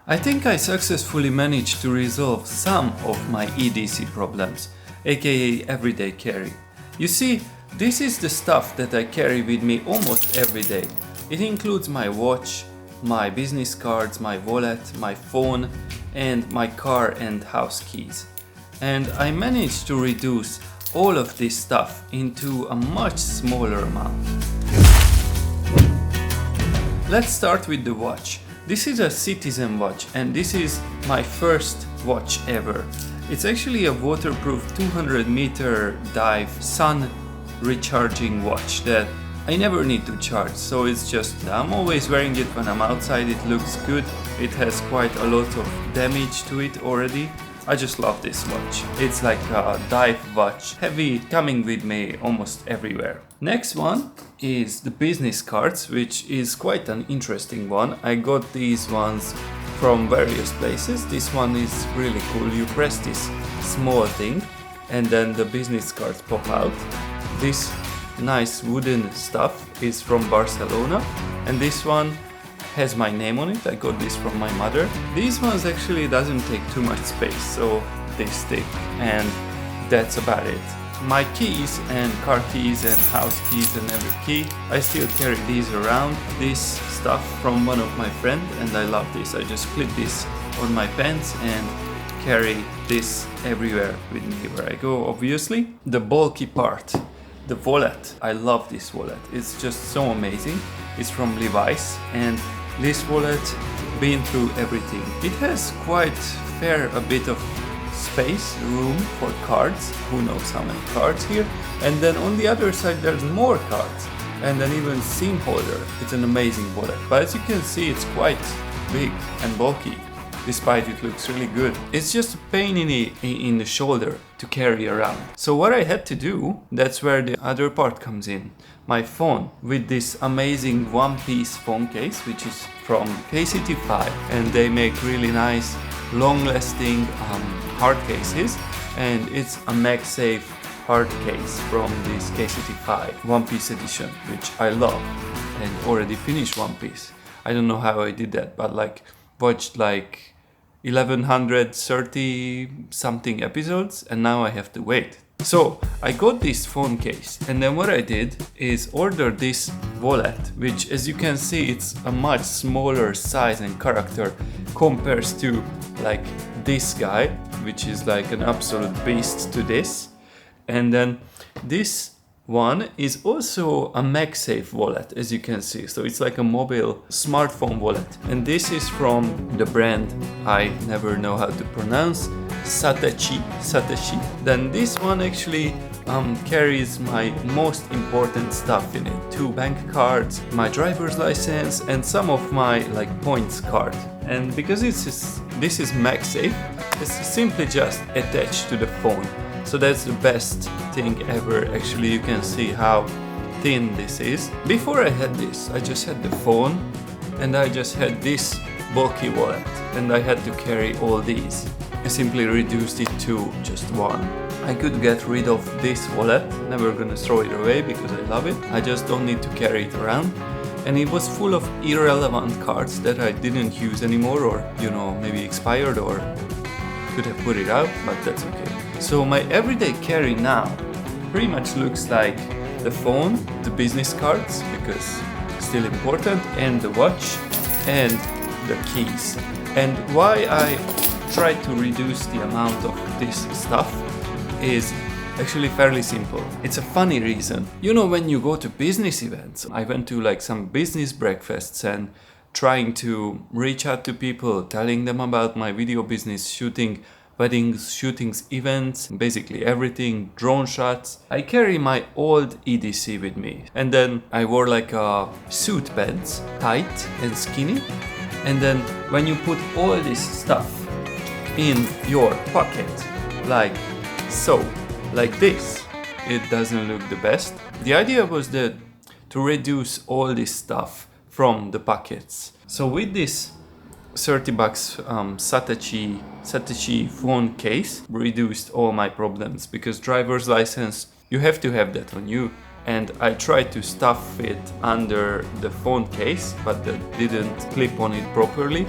I think I successfully managed to resolve some of my EDC problems, aka everyday carry. You see, this is the stuff that I carry with me almost every day. It includes my watch, my business cards, my wallet, my phone, and my car and house keys. And I managed to reduce all of this stuff into a much smaller amount. Let's start with the watch. This is a Citizen watch and this is my first watch ever. It's actually a waterproof 200-meter dive sun recharging watch that I never need to charge, so it's just I'm always wearing it when I'm outside. It looks good. It has quite a lot of damage to it already. I just love this watch. It's like a dive watch, heavy, coming with me almost everywhere. Next one is the business cards, which is quite an interesting one. I got these ones from various places. This one is really cool. You press this small thing and then the business cards pop out. This nice wooden stuff is from Barcelona, and this one has my name on it. I got this from my mother. These ones actually doesn't take too much space, so they stick, and that's about it. My keys and car keys and house keys and every key, I still carry these around. This stuff from one of my friends, and I love this. I just clip this on my pants and carry this everywhere with me where I go, obviously. The bulky part, the wallet. I love this wallet. It's just so amazing. It's from Levi's, and this wallet, been through everything. It has quite a bit of space, room for cards. Who knows how many cards here? And then on the other side there's more cards, and then even SIM holder. It's an amazing wallet. But as you can see, it's quite big and bulky, despite it looks really good. It's just a pain in the shoulder to carry around. So what I had to do, that's where the other part comes in. My phone, with this amazing one-piece phone case, which is from KCT5, and they make really nice, long-lasting hard cases, and it's a MagSafe hard case from this KCT5 one-piece edition, which I love, and already finished One Piece. I don't know how I did that, but watched 1130 something episodes, and now I have to wait. So I got this phone case, and then what I did is order this wallet, which, as you can see, it's a much smaller size and character compares to this guy, which is like an absolute beast to this. And then this one is also a MagSafe wallet, as you can see. So it's like a mobile smartphone wallet. And this is from the brand I never know how to pronounce, Satachi. Then this one actually carries my most important stuff in it. 2 bank cards, my driver's license, and some of my points card. And because this is MagSafe, it's simply just attached to the phone. So that's the best thing ever. Actually, you can see how thin this is. Before I had this, I just had the phone, and I just had this bulky wallet, and I had to carry all these. I simply reduced it to just one. I could get rid of this wallet, never gonna throw it away because I love it. I just don't need to carry it around. And it was full of irrelevant cards that I didn't use anymore, or maybe expired, or could have put it out, but that's okay. So my everyday carry now pretty much looks like the phone, the business cards, because still important, and the watch and the keys. And why I try to reduce the amount of this stuff is actually fairly simple. It's a funny reason. When you go to business events, I went to some business breakfasts and trying to reach out to people, telling them about my video business, shooting weddings, shootings, events, basically everything, drone shots. I carry my old EDC with me, and then I wore a suit pants, tight and skinny, and then when you put all this stuff in your pocket, like this, it doesn't look the best. The idea was that to reduce all this stuff from the pockets. So with this $30 Satachi phone case reduced all my problems, because driver's license, you have to have that on you, and I tried to stuff it under the phone case, but that didn't clip on it properly.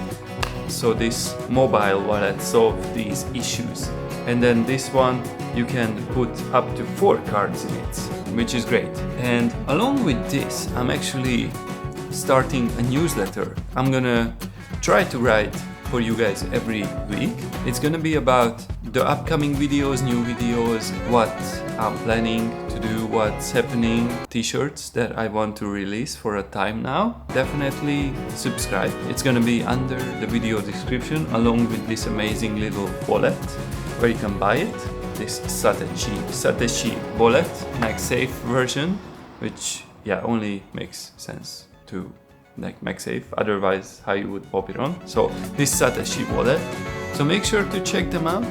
so this mobile wallet solved these issues. And then this one, you can put up to 4 cards in it, which is great. And along with this, I'm actually starting a newsletter. I'm gonna try to write for you guys every week. It's gonna be about the upcoming videos, new videos, what I'm planning to do, what's happening, t-shirts that I want to release for a time now. Definitely subscribe. It's gonna be under the video description, along with this amazing little wallet where you can buy it. This Satoshi wallet, MagSafe version, which only makes sense to like MagSafe, otherwise how you would pop it on. So this Satoshi wallet. So make sure to check them out,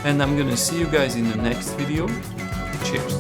and I'm gonna see you guys in the next video. Cheers.